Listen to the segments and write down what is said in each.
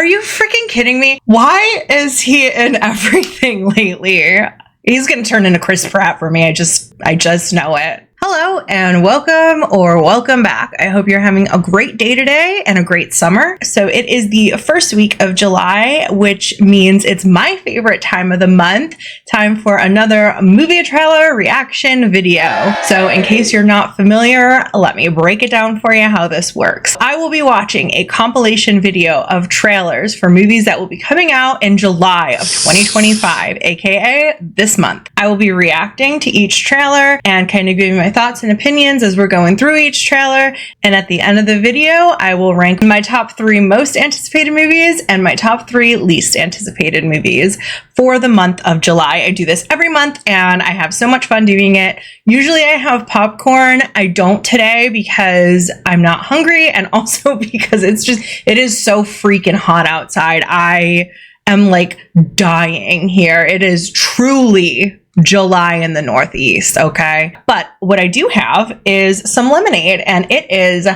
you freaking kidding me? Why is he in everything lately? He's gonna turn into Chris Pratt for me. I just know it. Hello and welcome back. I hope you're having a great day today and a great summer. So it is the first week of July, which means it's my favorite time of the month. Time for another movie trailer reaction video. So in case you're not familiar, let me break it down for you how this works. I will be watching a compilation video of trailers for movies that will be coming out in July of 2025, aka this month. I will be reacting to each trailer and kind of giving my thoughts and opinions as we're going through each trailer. And at the end of the video, I will rank my top 3 most anticipated movies and my top 3 least anticipated movies for the month of July. I do this every month and I have so much fun doing it. Usually I have popcorn. I don't today because I'm not hungry and also because it is so freaking hot outside. I am like dying here. It is truly July in the Northeast, okay? But what I do have is some lemonade, and it is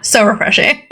so refreshing.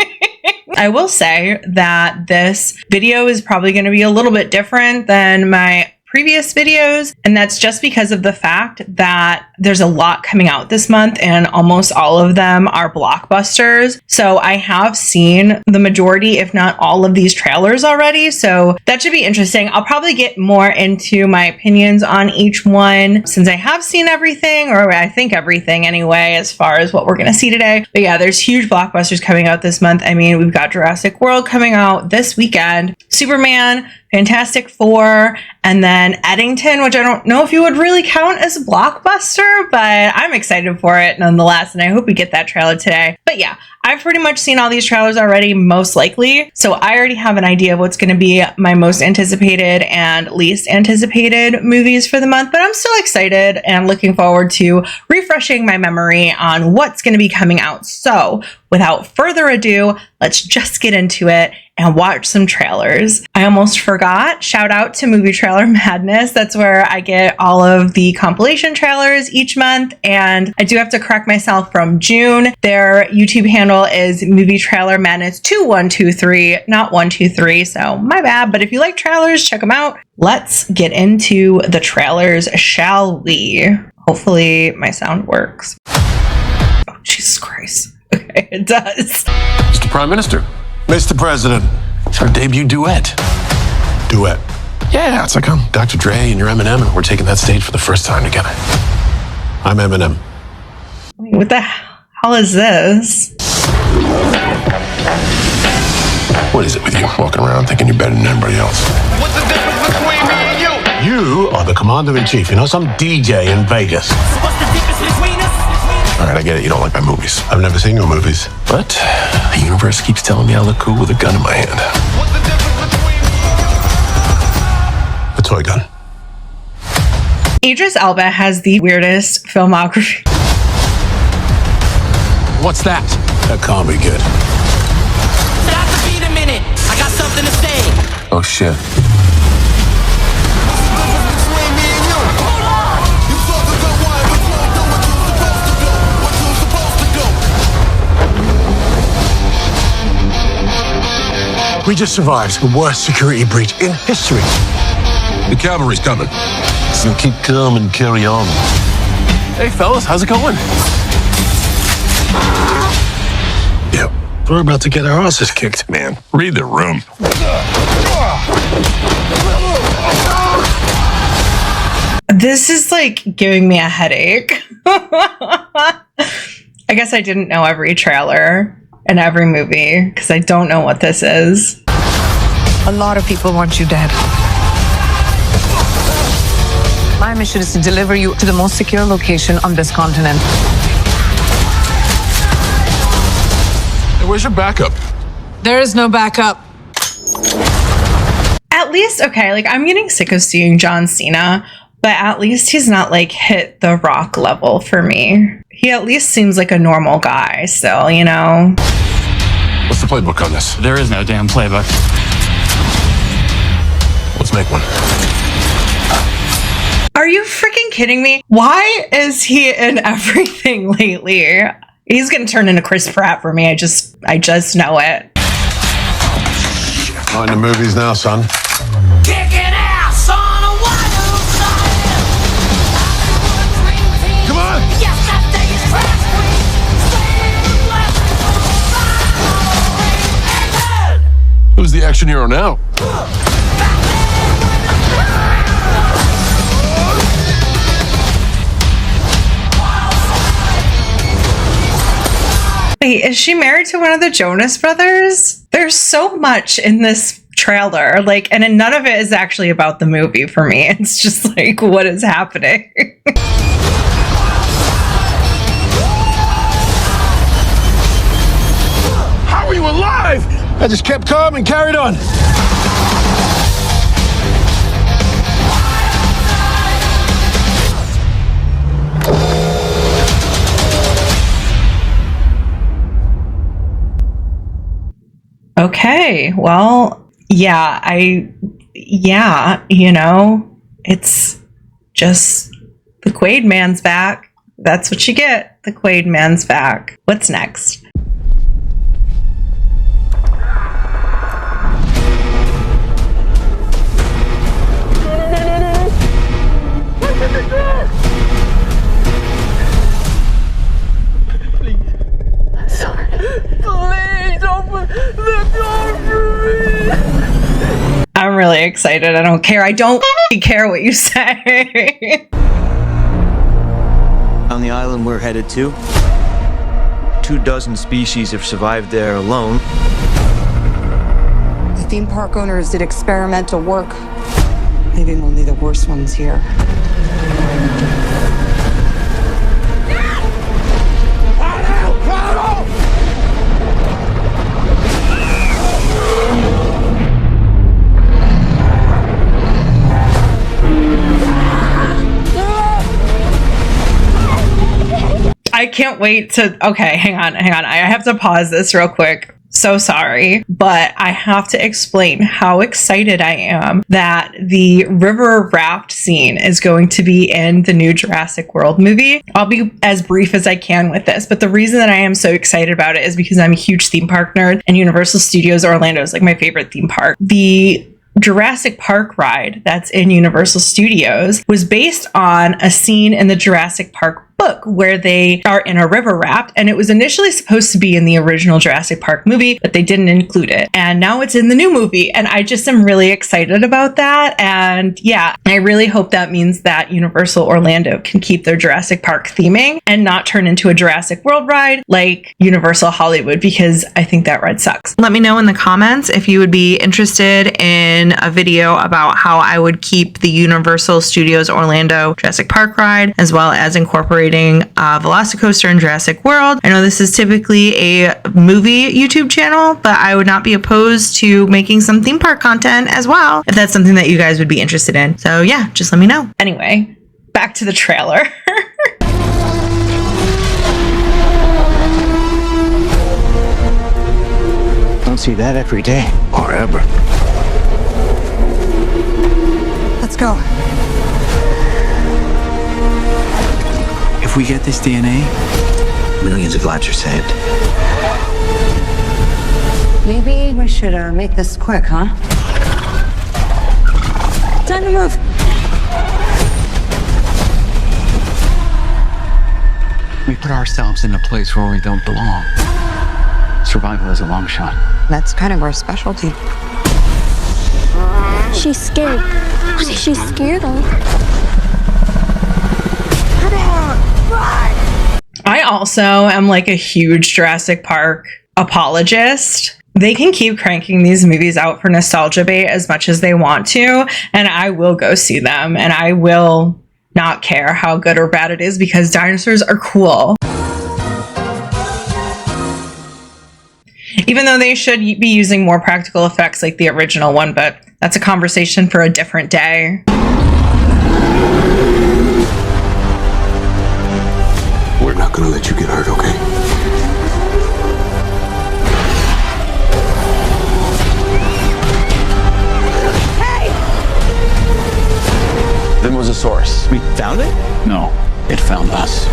I will say that this video is probably going to be a little bit different than my previous videos, and that's just because of the fact that there's a lot coming out this month and almost all of them are blockbusters. So I have seen the majority, if not all of these trailers already, so that should be interesting. I'll probably get more into my opinions on each one since I have seen everything, or I think everything anyway, as far as what we're going to see today. But yeah, there's huge blockbusters coming out this month. I mean, we've got Jurassic World coming out this weekend, Superman, Fantastic Four, and then Eddington, which I don't know if you would really count as a blockbuster, but I'm excited for it nonetheless, and I hope we get that trailer today. But yeah, I've pretty much seen all these trailers already, most likely, so I already have an idea of what's going to be my most anticipated and least anticipated movies for the month, but I'm still excited and looking forward to refreshing my memory on what's going to be coming out. So without further ado, let's just get into it and watch some trailers. I almost forgot, shout out to Movie Trailer Madness. That's where I get all of the compilation trailers each month, and I do have to correct myself from June. Their YouTube handle is Movie Trailer Madness 2123, not 123, so my bad. But if you like trailers, check them out. Let's get into the trailers, shall we? Hopefully my sound works. Oh, Jesus Christ. Okay, it does. Mr. Prime Minister. Mr. President. It's our debut duet. Duet. Yeah, it's like I'm Dr. Dre and you're Eminem and we're taking that stage for the first time together. I'm Eminem. Wait, what the hell is this? What is it with you walking around thinking you're better than everybody else? What's the difference between me and you? You are the commander-in-chief. You're not some DJ in Vegas. What's the difference between us? All right, I get it. You don't like my movies. I've never seen your movies. But the universe keeps telling me I look cool with a gun in my hand. What's the difference between me and you? A toy gun. Idris Elba has the weirdest filmography. What's that? That can't be good. Stop the beat a minute. I got something to say. Oh, shit. We just survived the worst security breach in history. The cavalry's coming. So keep calm and carry on. Hey, fellas, how's it going? Yep. We're about to get our asses kicked. Man, read the room. This is like giving me a headache. I guess I didn't know every trailer and every movie because I don't know what this is. A lot of people want you dead. My mission is to deliver you to the most secure location on this continent. Hey, where's your backup? There is no backup. At least, okay, like I'm getting sick of seeing John Cena, but at least he's not like hit the Rock level for me. He at least seems like a normal guy still, you know? What's the playbook on this? There is no damn playbook. Let's make one. Are you freaking kidding me? Why is he in everything lately? He's gonna turn into Chris Pratt for me. I just know it. Not in the movies now, son. Kicking ass on a wild side. Come on! Yes, that day is trash queen. Save the blessings. Who's the action hero now? Wait, is she married to one of the Jonas Brothers? There's so much in this trailer, like, and none of it is actually about the movie for me. It's just like, what is happening? How are you alive? I just kept calm and carried on. Okay, well, yeah, it's just the Quaid man's back. That's what you get. The Quaid man's back. What's next? I'm really excited. I don't care. I don't care what you say. On the island we're headed to, 24 species have survived there alone. The theme park owners did experimental work, leaving only the worst ones here. I can't wait to. Okay, hang on. I have to pause this real quick. So sorry, but I have to explain how excited I am that the river raft scene is going to be in the new Jurassic World movie. I'll be as brief as I can with this, but the reason that I am so excited about it is because I'm a huge theme park nerd, and Universal Studios Orlando is like my favorite theme park. The Jurassic Park ride that's in Universal Studios was based on a scene in the Jurassic Park book where they are in a river raft, and it was initially supposed to be in the original Jurassic Park movie, but they didn't include it, and now it's in the new movie, and I just am really excited about that. And yeah, I really hope that means that Universal Orlando can keep their Jurassic Park theming and not turn into a Jurassic World ride like Universal Hollywood, because I think that ride sucks. Let me know in the comments if you would be interested in a video about how I would keep the Universal Studios Orlando Jurassic Park ride, as well as incorporating Velocicoaster in Jurassic World. I know this is typically a movie YouTube channel, but I would not be opposed to making some theme park content as well, if that's something that you guys would be interested in. So yeah, just let me know. Anyway, back to the trailer. Don't see that every day. Or ever. Let's go. If we get this DNA, millions of lives are saved. Maybe we should make this quick, huh? Time to move. We put ourselves in a place where we don't belong. Survival is a long shot. That's kind of our specialty. She's scared. She's scared of. I also am like a huge Jurassic Park apologist. They can keep cranking these movies out for nostalgia bait as much as they want to, and I will go see them, and I will not care how good or bad it is, because dinosaurs are cool. Even though they should be using more practical effects like the original one, but that's a conversation for a different day. We're not gonna let you get hurt, okay? Then was a source. We found it? No, it found us.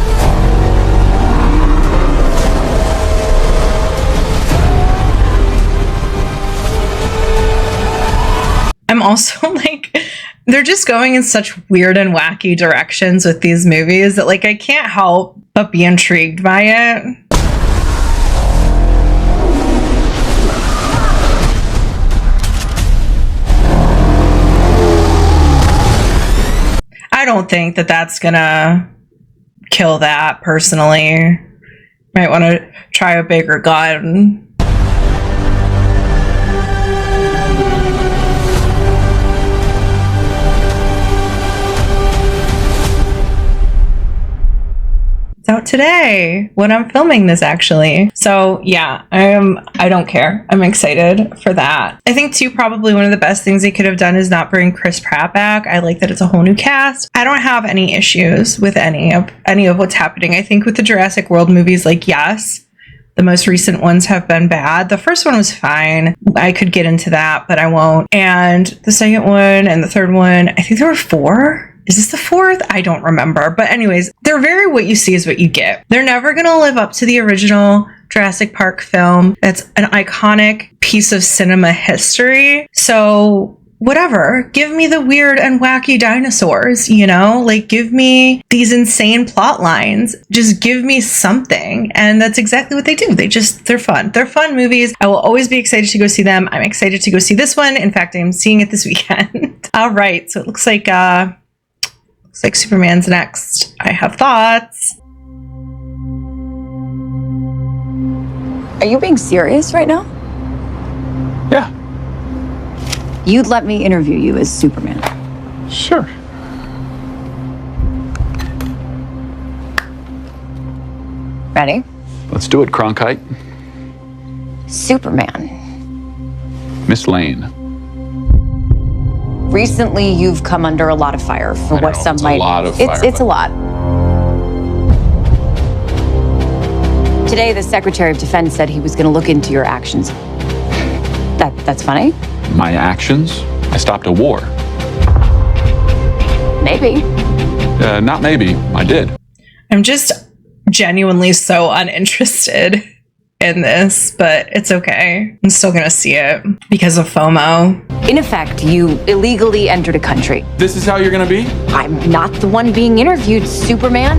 I'm also like, they're just going in such weird and wacky directions with these movies that like I can't help but be intrigued by it. I don't think that that's gonna kill that personally. Might want to try a bigger gun. Out today when I'm filming this, actually. So yeah, I don't care. I'm excited for that. I think too, probably one of the best things they could have done is not bring Chris Pratt back. I like that it's a whole new cast. I don't have any issues with any of what's happening. I think with the Jurassic World movies, like, yes, the most recent ones have been bad. The first one was fine. I could get into that, but I won't. And the second one and the third one, I think there were 4. Is this the 4th? I don't remember. But anyways, they're very what you see is what you get. They're never going to live up to the original Jurassic Park film. It's an iconic piece of cinema history. So whatever, give me the weird and wacky dinosaurs, you know, like give me these insane plot lines. Just give me something. And that's exactly what they do. They're fun. They're fun movies. I will always be excited to go see them. I'm excited to go see this one. In fact, I'm seeing it this weekend. All right. So it looks like Superman's next. I have thoughts. Are you being serious right now? Yeah, You'd let me interview you as Superman. sure. Ready? Let's do it, Cronkite. Superman. Miss Lane. Recently, you've come under a lot of fire for I what know, some it's a might. lot of fire, It's a but- lot. Today, the Secretary of Defense said he was going to look into your actions. That's funny. My actions? I stopped a war. Maybe. Not maybe. I did. I'm just genuinely so uninterested in this, but it's okay. I'm still gonna see it because of FOMO. In effect, you illegally entered a country. This is how you're gonna be? I'm not the one being interviewed, Superman.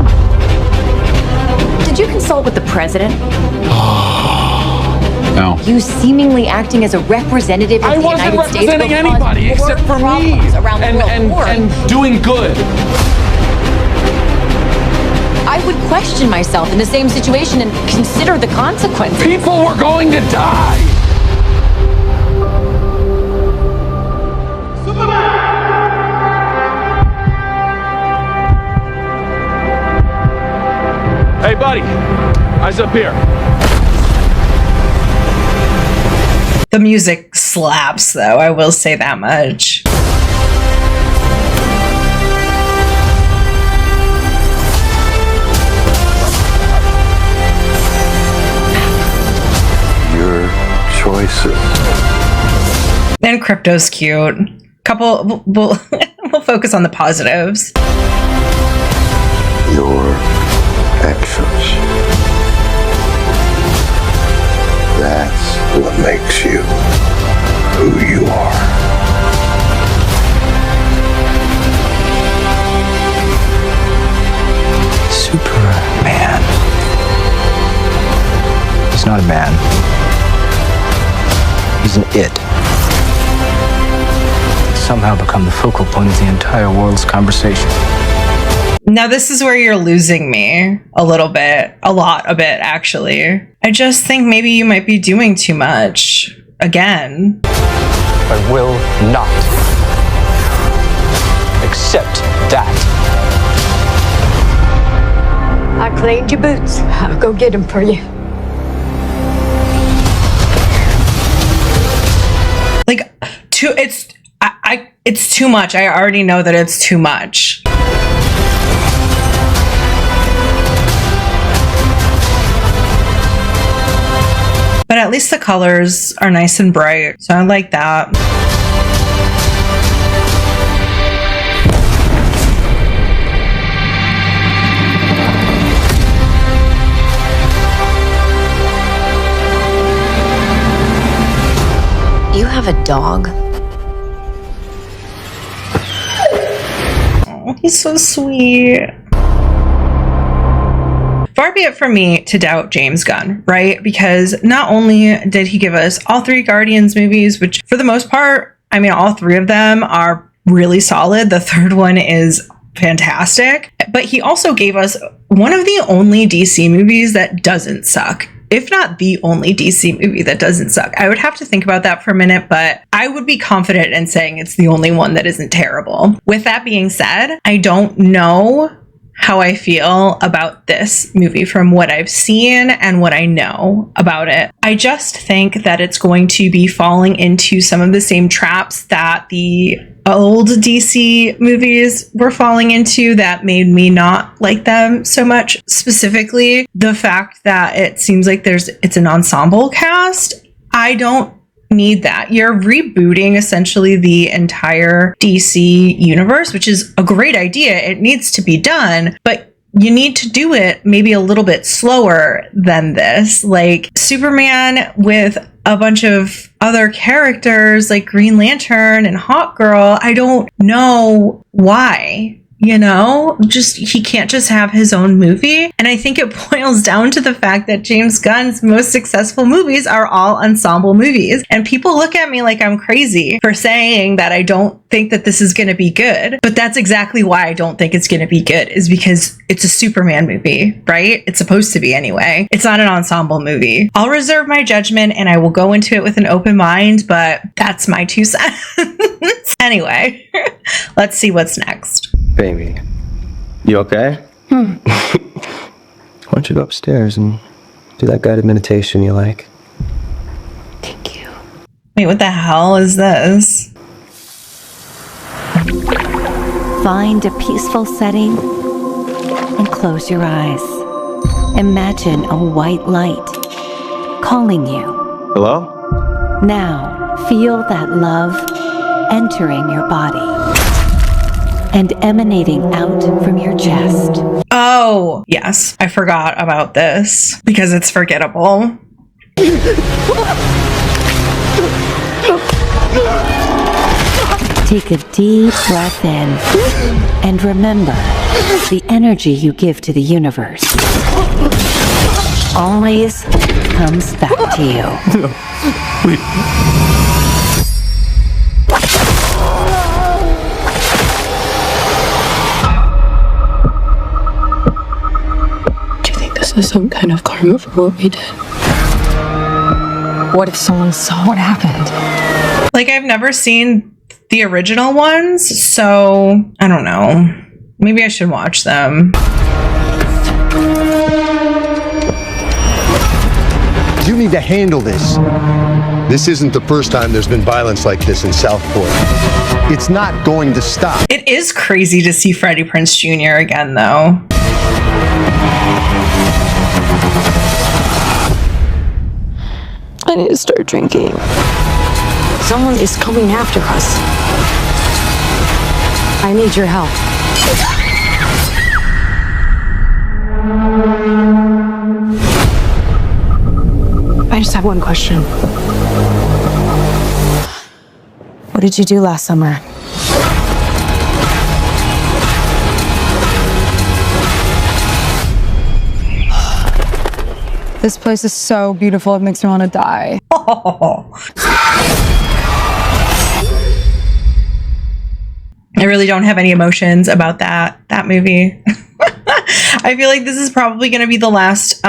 Did you consult with the president? No. You seemingly acting as a representative of I the wasn't United States representing will cause anybody more except for me problems around the world. and doing good. I would question myself in the same situation and consider the consequences. People were going to die. Hey, buddy. Eyes up here. The music slaps, though, I will say that much. Your choices. And Crypto's cute. We'll focus on the positives. Your actions. That's what makes you who you are. Superman. He's not a man. He's an it. He's somehow become the focal point of the entire world's conversation. Now, this is where you're losing me a little bit. A bit, actually. I just think maybe you might be doing too much. Again. I will not accept that. I cleaned your boots. I'll go get them for you. Like, it's too much. I already know that it's too much. But at least the colors are nice and bright, so I like that. You have a dog? he's so sweet. Far be it from me to doubt James Gunn, right? Because not only did he give us all 3 Guardians movies, which for the most part, I mean, all 3 of them are really solid. The 3rd one is fantastic. But he also gave us one of the only DC movies that doesn't suck. If not the only DC movie that doesn't suck. I would have to think about that for a minute, but I would be confident in saying it's the only one that isn't terrible. With that being said, I don't know how I feel about this movie from what I've seen and what I know about it. I just think that it's going to be falling into some of the same traps that the old DC movies were falling into that made me not like them so much. Specifically, the fact that it seems like it's an ensemble cast. I don't need that. You're rebooting essentially the entire DC universe, which is a great idea. It needs to be done, but you need to do it maybe a little bit slower than this. Like Superman with a bunch of other characters like Green Lantern and Hawkgirl. I don't know why. You know, he can't just have his own movie. And I think it boils down to the fact that James Gunn's most successful movies are all ensemble movies. And people look at me like I'm crazy for saying that I don't think that this is going to be good. But that's exactly why I don't think it's going to be good, is because it's a Superman movie, right? It's supposed to be anyway. It's not an ensemble movie. I'll reserve my judgment and I will go into it with an open mind, but that's my 2 cents. Anyway, let's see what's next. Baby, you okay? Why don't you go upstairs and do that guided meditation you like? Thank you. Wait, what the hell is this? Find a peaceful setting and close your eyes. Imagine a white light calling you. Hello? Now, feel that love entering your body and emanating out from your chest. Oh, yes. I forgot about this because it's forgettable. Take a deep breath in and remember the energy you give to the universe always comes back to you. No, wait. This is some kind of karma for what we did. What if someone saw what happened? Like, I've never seen the original ones, so I don't know. Maybe I should watch them. You need to handle this. This isn't the first time there's been violence like this in Southport. It's not going to stop. It is crazy to see Freddie Prinze Jr. again, though. I need to start drinking. Someone is coming after us. I need your help. I just have one question. What did you do last summer? This place is so beautiful, it makes me want to die. Oh. I really don't have any emotions about that movie. I feel like this is probably going to be the last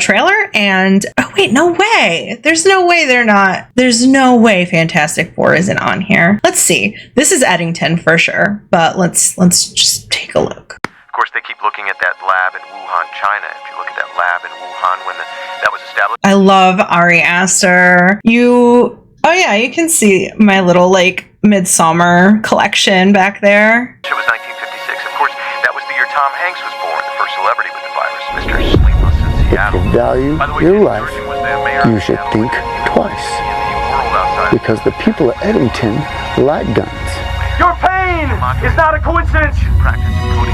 trailer, and oh wait, no way. There's no way they're not. There's no way Fantastic Four isn't on here. Let's see. This is Eddington for sure, but let's just take a look. Of course, they keep looking at that lab in Wuhan, China. If you look at that lab in Wuhan when that was established. I love Ari Aster. Oh yeah, you can see my little like Midsummer collection back there. It was 1956. Of course, that was the year Tom Hanks was born, the first celebrity with the virus, Mr. Sleepless in Seattle. To value your life, you should think twice. Because the people of Eddington like guns. Your pain pain is not a coincidence.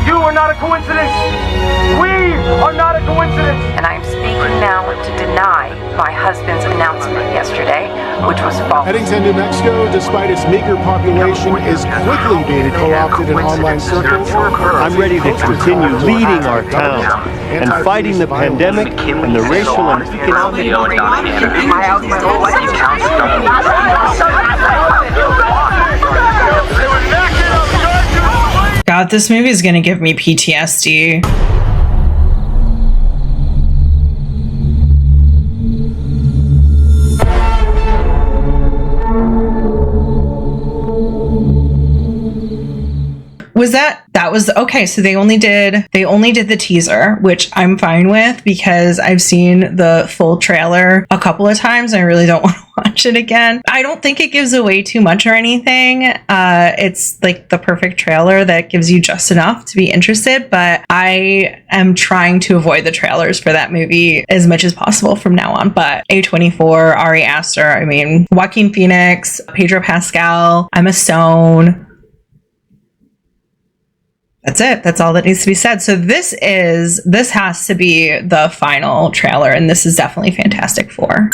You are not a coincidence. We are not a coincidence. And I am speaking now to deny my husband's announcement yesterday, which was false. Eddington, New Mexico, despite its meager population, is quickly being co-opted in online circles. I'm ready to continue leading our town and fighting the pandemic and the racial and economic. God, this movie is going to give me PTSD. That was okay. So they only did the teaser, which I'm fine with because I've seen the full trailer a couple of times. I really don't want to watch it again. I don't think it gives away too much or anything. It's like the perfect trailer that gives you just enough to be interested, but I am trying to avoid the trailers for that movie as much as possible from now on. But A24, Ari Aster, I mean, Joaquin Phoenix, Pedro Pascal, Emma Stone. That's it. That's all that needs to be said. So this has to be the final trailer, and this is definitely Fantastic Four.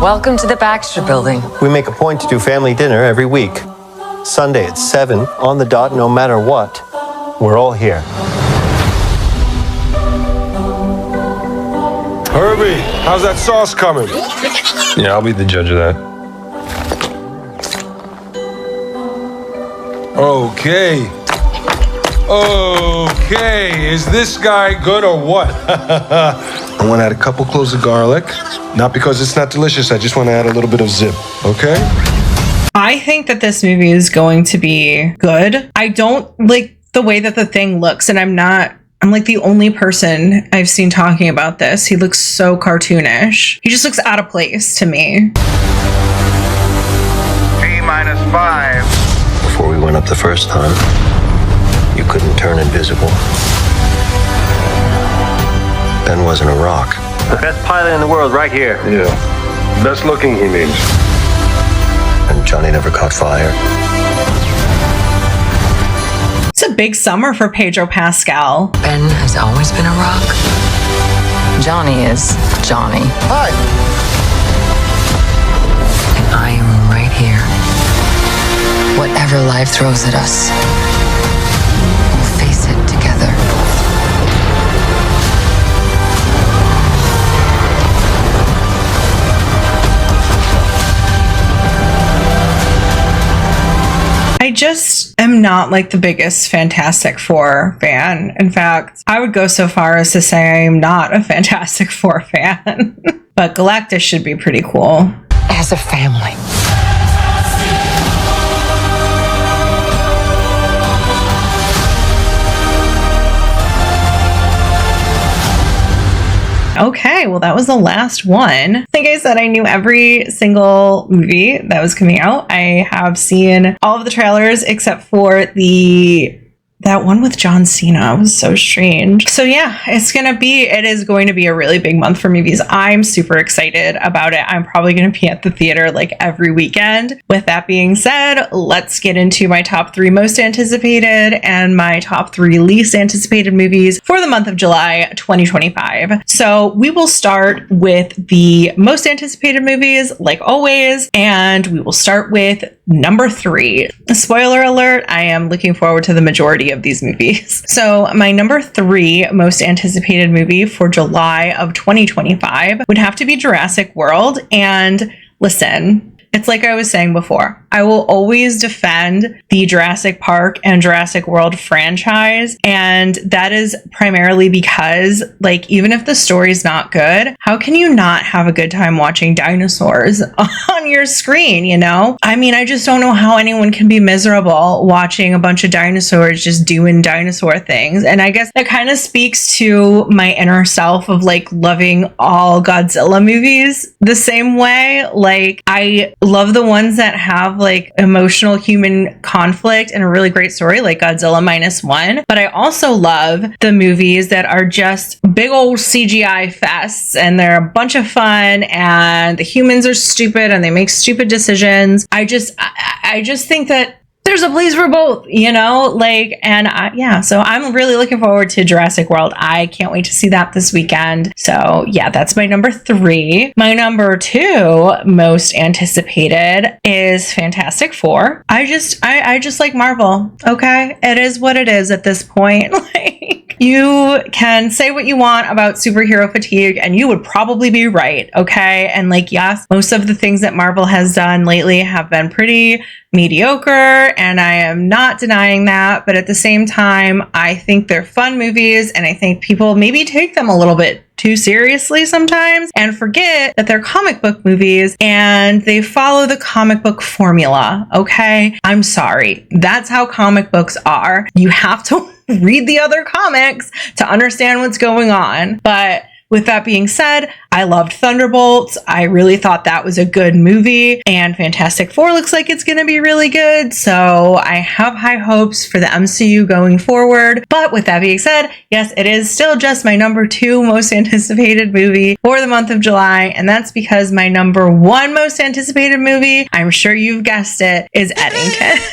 Welcome to the Baxter Building. We make a point to do family dinner every week. Sunday at 7, on the dot, no matter what. We're all here. Herbie, how's that sauce coming? Yeah, I'll be the judge of that. Okay. Okay, is this guy good or what? I want to add a couple cloves of garlic. Not because it's not delicious, I just want to add a little bit of zip, okay? I think that this movie is going to be good. I don't like the way that the Thing looks, and I'm like the only person I've seen talking about this. He looks so cartoonish. He just looks out of place to me. T-5. Before we went up the first time, you couldn't turn invisible. Ben wasn't a rock. The best pilot in the world right here. Yeah. Best looking, he means. And Johnny never caught fire. It's a big summer for Pedro Pascal. Ben has always been a rock. Johnny is Johnny. Hi. And I am right here. Whatever life throws at us, we'll face it together. I just am not like the biggest Fantastic Four fan. In fact, I would go so far as to say I am not a Fantastic Four fan. But Galactus should be pretty cool. As a family. Okay, well, that was the last one. I think I said I knew every single movie that was coming out. I have seen all of the trailers except for that one with John Cena. It was so strange. So yeah, it is going to be a really big month for movies. I'm super excited about it. I'm probably going to be at the theater like every weekend. With that being said, let's get into my top 3 most anticipated and my top 3 least anticipated movies for the month of July 2025. So we will start with the most anticipated movies like always, and we will start with number 3. Spoiler alert, I am looking forward to the majority of these movies. So my number 3 most anticipated movie for July of 2025 would have to be Jurassic World. And listen, it's like I was saying before, I will always defend the Jurassic Park and Jurassic World franchise. And that is primarily because, like, even if the story's not good, how can you not have a good time watching dinosaurs on your screen, you know? I mean, I just don't know how anyone can be miserable watching a bunch of dinosaurs just doing dinosaur things. And I guess that kind of speaks to my inner self of like loving all Godzilla movies the same way. Like, I love the ones that have like emotional human conflict and a really great story like Godzilla Minus One. But I also love the movies that are just big old CGI fests and they're a bunch of fun and the humans are stupid and they make stupid decisions. I just think that there's a place for both, you know, like, and yeah, so I'm really looking forward to Jurassic World. I can't wait to see that this weekend. So yeah, that's my number 3. My number 2 most anticipated is Fantastic Four. I just like Marvel. Okay. It is what it is at this point. Like, you can say what you want about superhero fatigue and you would probably be right. Okay. And like, yes, most of the things that Marvel has done lately have been pretty mediocre, and I am not denying that, but at the same time, I think they're fun movies, and I think people maybe take them a little bit too seriously sometimes and forget that they're comic book movies and they follow the comic book formula. Okay, I'm sorry, that's how comic books are. You have to read the other comics to understand what's going on. But with that being said, I loved Thunderbolts. I really thought that was a good movie, and Fantastic Four looks like it's going to be really good. So I have high hopes for the MCU going forward. But with that being said, yes, it is still just my number 2 most anticipated movie for the month of July. And that's because my number 1 most anticipated movie, I'm sure you've guessed it, is Eddington.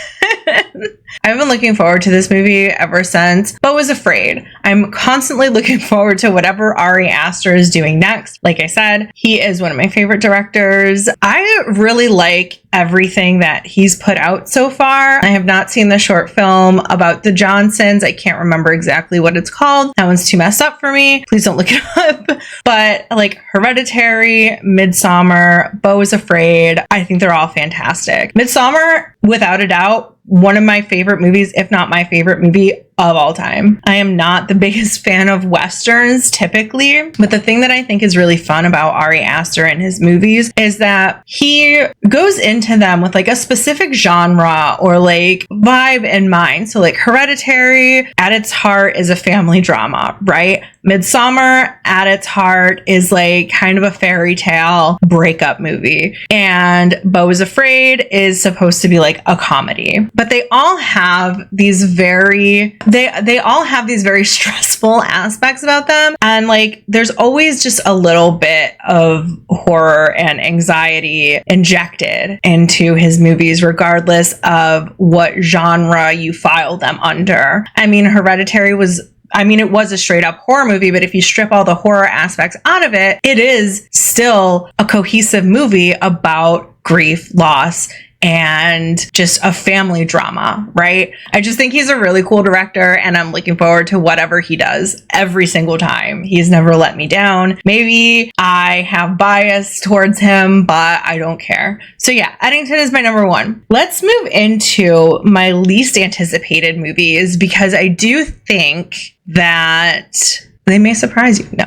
I've been looking forward to this movie ever since, but was afraid. I'm constantly looking forward to whatever Ari Aster is doing next. Like I said, he is one of my favorite directors. I really like everything that he's put out so far. I have not seen the short film about the Johnsons. I can't remember exactly what it's called. That one's too messed up for me. Please don't look it up. But like Hereditary, Midsommar, Beau is Afraid, I think they're all fantastic. Midsommar, without a doubt, one of my favorite movies, if not my favorite movie of all time. I am not the biggest fan of Westerns typically, but the thing that I think is really fun about Ari Aster and his movies is that he goes into them with like a specific genre or like vibe in mind. So like Hereditary at its heart is a family drama, right? Midsommar at its heart is like kind of a fairy tale breakup movie. And Beau is Afraid is supposed to be like a comedy. But they all have these very stressful aspects about them. And like there's always just a little bit of horror and anxiety injected into his movies, regardless of what genre you file them under. I mean, Hereditary was it was a straight up horror movie, but if you strip all the horror aspects out of it, it is still a cohesive movie about grief, loss, and just a family drama, right? I just think he's a really cool director, and I'm looking forward to whatever he does every single time. He's never let me down. Maybe I have bias towards him, but I don't care. So yeah, Eddington is my number 1. Let's move into my least anticipated movies, because I do think that they may surprise you. No,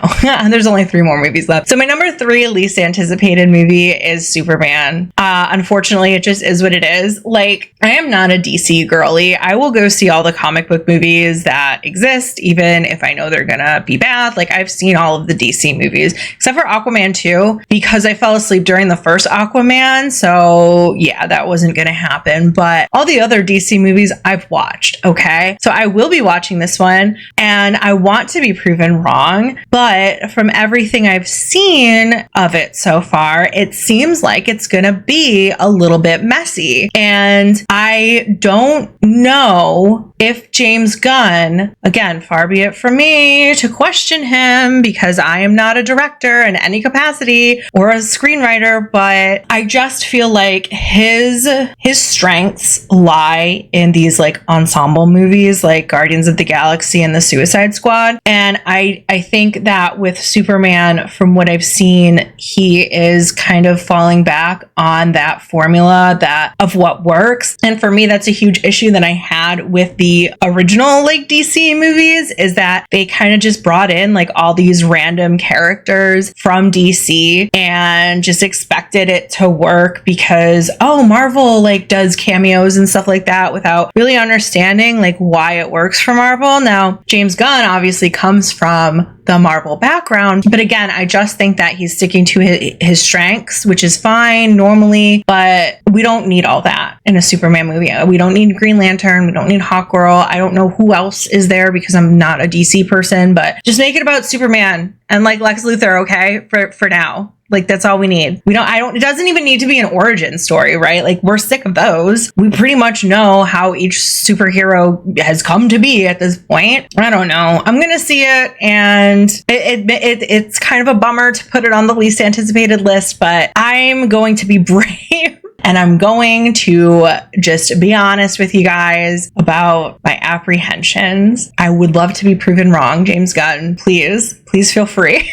there's only 3 more movies left. So my number 3 least anticipated movie is Superman. Unfortunately, it just is what it is. Like, I am not a DC girly. I will go see all the comic book movies that exist, even if I know they're gonna be bad. Like, I've seen all of the DC movies, except for Aquaman 2, because I fell asleep during the first Aquaman. So yeah, that wasn't gonna happen. But all the other DC movies I've watched, okay? So I will be watching this one, and I want to be proven wrong, but from everything I've seen of it so far, it seems like it's gonna be a little bit messy. And I don't know if James Gunn, again, far be it from me to question him, because I am not a director in any capacity or a screenwriter, but I just feel like his strengths lie in these like ensemble movies like Guardians of the Galaxy and the Suicide Squad. And I think that with Superman, from what I've seen, he is kind of falling back on that formula of what works. And for me, that's a huge issue that I had with the original like DC movies, is that they kind of just brought in like all these random characters from DC and just expected it to work because, oh, Marvel like does cameos and stuff like that, without really understanding like why it works for Marvel. Now, James Gunn obviously comes from from the Marvel background. But again, I just think that he's sticking to his strengths, which is fine normally, but we don't need all that in a Superman movie. We don't need Green Lantern. We don't need Hawkgirl. I don't know who else is there because I'm not a DC person, but just make it about Superman and like Lex Luthor, okay? For now. Like, that's all we need. It doesn't even need to be an origin story, right? Like, we're sick of those. We pretty much know how each superhero has come to be at this point. I don't know. I'm going to see it, and it's kind of a bummer to put it on the least anticipated list, but I'm going to be brave. And I'm going to just be honest with you guys about my apprehensions. I would love to be proven wrong, James Gunn. Please feel free.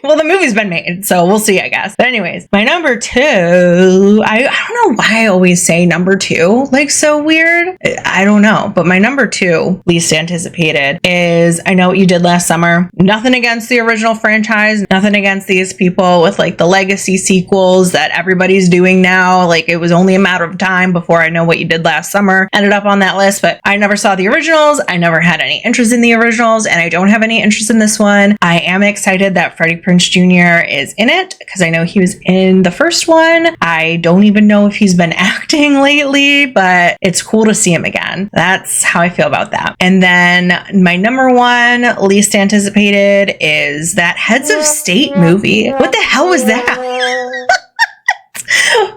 Well, the movie's been made, so we'll see, I guess. But anyways, my number 2, I don't know why I always say number 2, like so weird. I don't know. But my number 2, least anticipated, is I Know What You Did Last Summer. Nothing against the original franchise, nothing against these people with like the legacy sequels that everybody's doing now. Like, it was only a matter of time before I Know What You Did Last Summer ended up on that list, but I never saw the originals. I never had any interest in the originals, and I don't have any interest in this one. I am excited that Freddie Prinze Jr. is in it because I know he was in the first one. I don't even know if he's been acting lately, but it's cool to see him again. That's how I feel about that. And then my number 1 least anticipated is that Heads of State movie. What the hell was that?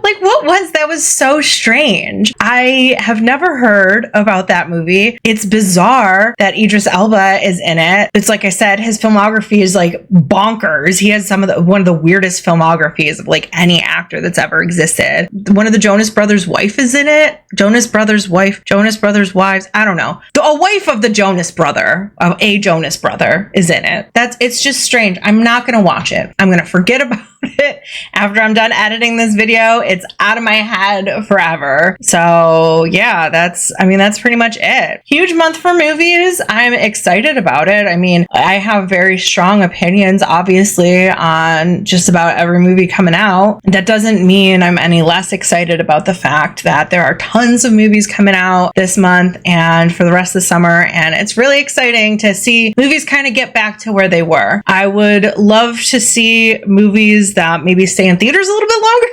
Like, what was that? Was so strange. I have never heard about that movie. It's bizarre that Idris Elba is in it. It's like I said, his filmography is like bonkers. He has one of the weirdest filmographies of like any actor that's ever existed. One of the Jonas Brothers' wife is in it. Jonas Brothers' wife, Jonas Brothers' wives. I don't know. A wife of the Jonas brother, of a Jonas brother, is in it. It's just strange. I'm not going to watch it. I'm going to forget about it after I'm done editing this video. It's out of my head forever. So yeah, that's pretty much it. Huge month for movies. I'm excited about it. I mean, I have very strong opinions, obviously, on just about every movie coming out. That doesn't mean I'm any less excited about the fact that there are tons of movies coming out this month and for the rest of the summer. And it's really exciting to see movies kind of get back to where they were. I would love to see movies that maybe stay in theaters a little bit longer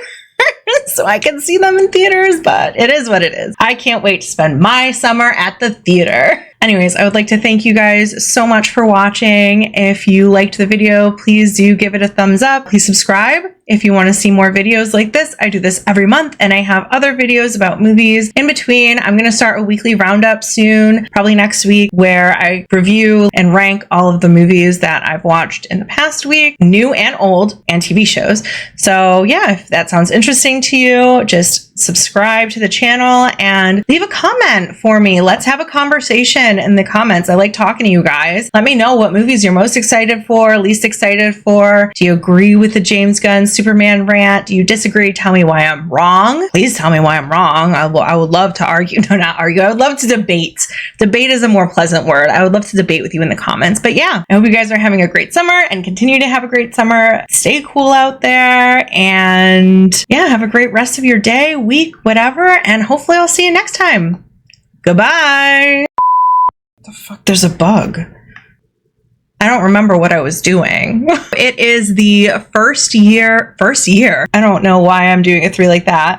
so I can see them in theaters, but it is what it is. I can't wait to spend my summer at the theater. Anyways, I would like to thank you guys so much for watching. If you liked the video, please do give it a thumbs up. Please subscribe if you want to see more videos like this. I do this every month, and I have other videos about movies in between. I'm going to start a weekly roundup soon, probably next week, where I review and rank all of the movies that I've watched in the past week, new and old, and TV shows. So yeah, if that sounds interesting to you, just subscribe to the channel and leave a comment for me. Let's have a conversation in the comments. I like talking to you guys. Let me know what movies you're most excited for, least excited for. Do you agree with the James Gunn Superman rant? Do you disagree? Tell me why I'm wrong. Please tell me why I'm wrong. I would love to argue. No, not argue. I would love to debate. Debate is a more pleasant word. I would love to debate with you in the comments. But yeah, I hope you guys are having a great summer and continue to have a great summer. Stay cool out there, and yeah, have a great rest of your day, week, whatever, and hopefully I'll see you next time. Goodbye. The fuck? There's a bug. I don't remember what I was doing. It is the first year. I don't know why I'm doing a 3 like that.